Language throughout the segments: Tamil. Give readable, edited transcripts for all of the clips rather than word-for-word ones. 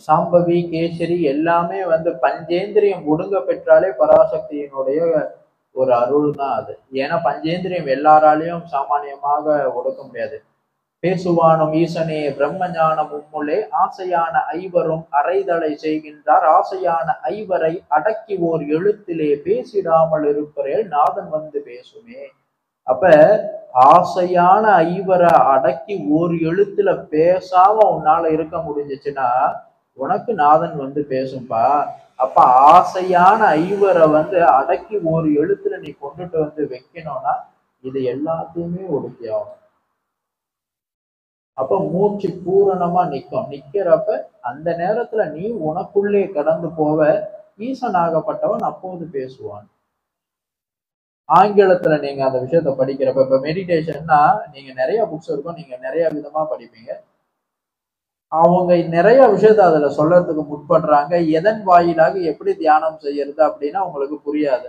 சாம்பவி கேசரி எல்லாமே வந்து பஞ்சேந்திரியம் ஒடுங்க பெற்றாலே பராசக்தியினுடைய ஒரு அருள் தான் அது. ஏன்னா பஞ்சேந்திரியம் எல்லாராலையும் சாமானியமாக ஒடுக்க முடியாது. பேசுவானும் ஈசனே பிரம்ம ஞானம் உம்முள்ளே ஆசையான ஐவரும் அறைதலை செய்கின்றார் ஆசையான ஐவரை அடக்கி ஓர் எழுத்திலே பேசிடாமல் இருப்பரேல் நாதன் வந்து பேசுமே. அப்ப ஆசையான ஐவரை அடக்கி ஒரு எழுத்துல பேசாம உன்னால இருக்க முடிஞ்சிச்சுன்னா உனக்கு நாதன் வந்து பேசும்பா. அப்ப ஆசையான ஐவரை வந்து அடக்கி ஒரு எழுத்துல நீ கொண்டுட்டு வந்து வைக்கணும்னா இது எல்லாத்தையுமே ஒடுக்கியாகும். அப்ப மூச்சு பூரணமா நிக்கிறப்ப அந்த நேரத்துல நீ உனக்குள்ளே கடந்து போவ ஈசனாகப்பட்டவன் அப்போது பேசுவான். ஆங்கிலத்துல நீங்க அந்த விஷயத்த படிக்கிறப்ப இப்ப மெடிடேஷன்னா நீங்க நிறைய புக்ஸ் இருக்கும், நீங்க நிறைய விதமா படிப்பீங்க. அவங்க நிறைய விஷயத்த அதுல சொல்றதுக்கு முற்படுறாங்க. எதன் வாயிலாக எப்படி தியானம் செய்யறது அப்படின்னா உங்களுக்கு புரியாது.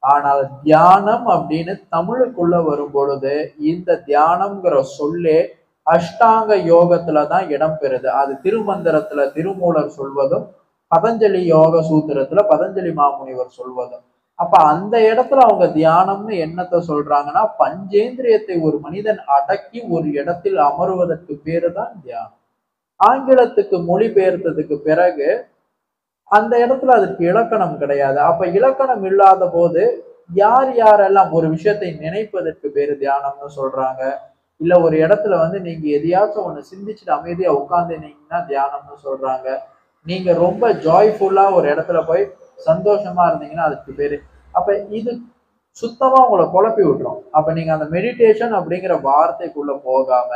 ஆனால் தியானம் அப்படின்னு தமிழுக்குள்ள வரும் பொழுது இந்த தியானம்ங்கிற சொல்லே அஷ்டாங்க யோகத்துலதான் இடம் பெறுது. அது திருமந்திரத்துல திருமூலர் சொல்வதும் பதஞ்சலி யோக சூத்திரத்துல பதஞ்சலி மாமுனிவர் சொல்வதும். அப்ப அந்த இடத்துல அவங்க தியானம்னு என்னத்தை சொல்றாங்கன்னா பஞ்சேந்திரியத்தை ஒரு மனிதன் அடக்கி ஒரு இடத்தில் அமருவதற்கு பேரு தான் தியானம். ஆங்கிலத்துக்கு மொழிபெயர்த்ததுக்கு பிறகு அந்த இடத்துல அதுக்கு இலக்கணம் கிடையாது. அப்ப இலக்கணம் இல்லாத போது யார் யாரெல்லாம் ஒரு விஷயத்தை நினைப்பதற்கு பேரு தியானம்னு சொல்றாங்க. இல்ல ஒரு இடத்துல வந்து நீங்க எதையாச்சும் ஒண்ணு சிந்திச்சுட்டு அமைதியா உட்கார்ந்துனீங்கன்னா தியானம்னு சொல்றாங்க. நீங்க ரொம்ப ஜாய்ஃபுல்லா ஒரு இடத்துல போய் சந்தோஷமா இருந்தீங்கன்னா அதுக்கு பேரு. அப்ப இது சுத்தமா உங்களை குழப்பி விட்டுரும். அப்ப நீங்க அந்த மெடிடேஷன் அப்படிங்கிற வார்த்தைக்குள்ள போகாம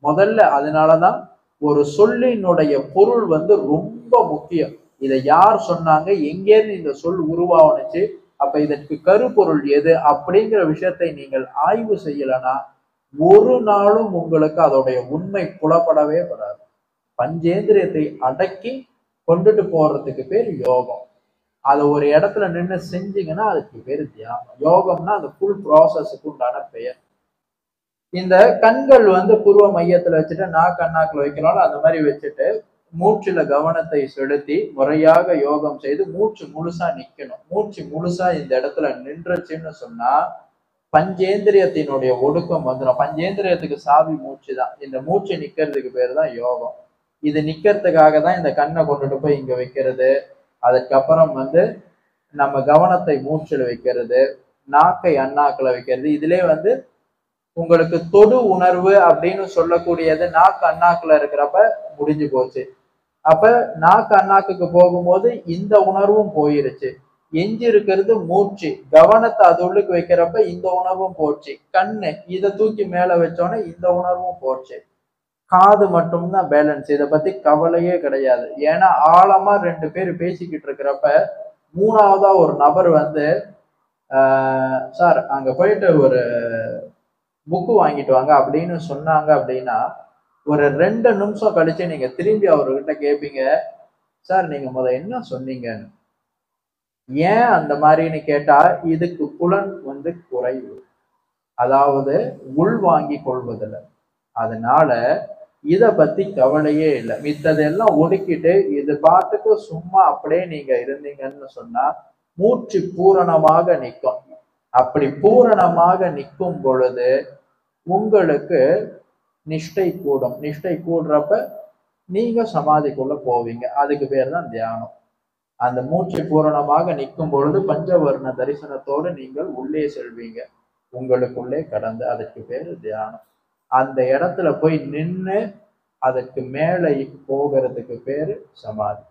முதல்ல அதனாலதான் ஒரு சொல்லினுடைய பொருள் வந்து ரொம்ப முக்கியம். இதை யார் சொன்னாங்க, எங்கேருந்து இந்த சொல் உருவானுச்சு, அப்ப இதற்கு கருப்பொருள் எது அப்படிங்கிற விஷயத்தை நீங்கள் ஆய்வு செய்யலன்னா ஒரு நாளும் உங்களுக்கு அதோடைய உண்மை புலப்படவே படாது. பஞ்சேந்திரியத்தை அடக்கி கொண்டுட்டு போறதுக்கு பேர் யோகம். அதை ஒரு இடத்துல நின்று செஞ்சீங்கன்னா அதுக்கு பேரு தியானம். யோகம்னா அந்த ஃபுல் ப்ராசஸுக்கு உண்டான பெயர். இந்த கண்கள் வந்து பூர்வ மையத்துல வச்சுட்டு கண்ணாக்குல வைக்கிறாலும் அந்த மாதிரி வச்சுட்டு மூச்சுல கவனத்தை செலுத்தி முறையாக யோகம் செய்து மூச்சு முழுசா நிக்கணும். மூச்சு முழுசா இந்த இடத்துல நின்றுச்சுன்னு சொன்னா பஞ்சேந்திரியத்தினுடைய ஒடுக்கம் வந்துடும். பஞ்சேந்திரியத்துக்கு சாவி மூச்சு தான். இந்த மூச்சு நிக்கிறதுக்கு பேரு தான் யோகம். இது நிக்கிறதுக்காக தான் இந்த கண்ணை கொண்டுட்டு போய் இங்க வைக்கிறது. அதுக்கப்புறம் வந்து நம்ம கவனத்தை மூச்சுல வைக்கிறது, நாக்கை அண்ணாக்குல வைக்கிறது. இதுலயே வந்து உங்களுக்கு தொடு உணர்வு அப்படின்னு சொல்லக்கூடியது நாக்கு அண்ணாக்குல இருக்கிறப்ப முடிஞ்சு போச்சு. அப்ப நாக்கு அண்ணாக்குக்கு போகும்போது இந்த உணர்வும் போயிருச்சு. எஞ்சி இருக்கிறது மூச்சு. கவனத்தை அது உள்ளுக்கு வைக்கிறப்ப இந்த உணர்வும் போச்சு. கண்ணு இதை தூக்கி மேல வச்சோன்னே இந்த உணர்வும் போச்சு. காது மட்டும்தான் பேலன்ஸ். இதை பத்தி கவலையே கிடையாது. ஏன்னா ஆழமா ரெண்டு பேர் பேசிக்கிட்டு இருக்கிறப்ப மூணாவதா ஒரு நபர் வந்து சார் அங்க போயிட்டு ஒரு புக்கு வாங்கிட்டு வாங்க அப்படின்னு சொன்னாங்க அப்படின்னா ஒரு 2 நிமிஷம் கழிச்சு நீங்க திரும்பி அவர்கிட்ட கேட்பீங்க, சார் நீங்க என்ன சொன்னீங்கன்னு. ஏன் அந்த மாதிரின்னு கேட்டா இதுக்கு புலன் வந்து குறைவு, அதாவது உள் வாங்கி கொள்வதில்லை. அதனால இத பத்தி கவலையே இல்லை. மித்ததெல்லாம் ஒடுக்கிட்டு இது பாட்டுக்கு சும்மா அப்படியே நீங்க இருந்தீங்கன்னு சொன்னா மூச்சு பூரணமாக நிற்கும். அப்படி பூரணமாக நிற்கும் பொழுது உங்களுக்கு நிஷ்டை கூடும். நிஷ்டை கூடுறப்ப நீங்க சமாதிக்குள்ள போவீங்க. அதுக்கு பேர் தான் தியானம். அந்த மூச்சு பூரணமாக நிற்கும் பொழுது பஞ்சவர்ண தரிசனத்தோடு நீங்கள் உள்ளே செல்வீங்க. உங்களுக்குள்ளே கடந்து அதற்கு பேரு தியானம். அந்த இடத்துல போய் நின்று அதற்கு மேலே போகிறதுக்கு பேரு சமாதி.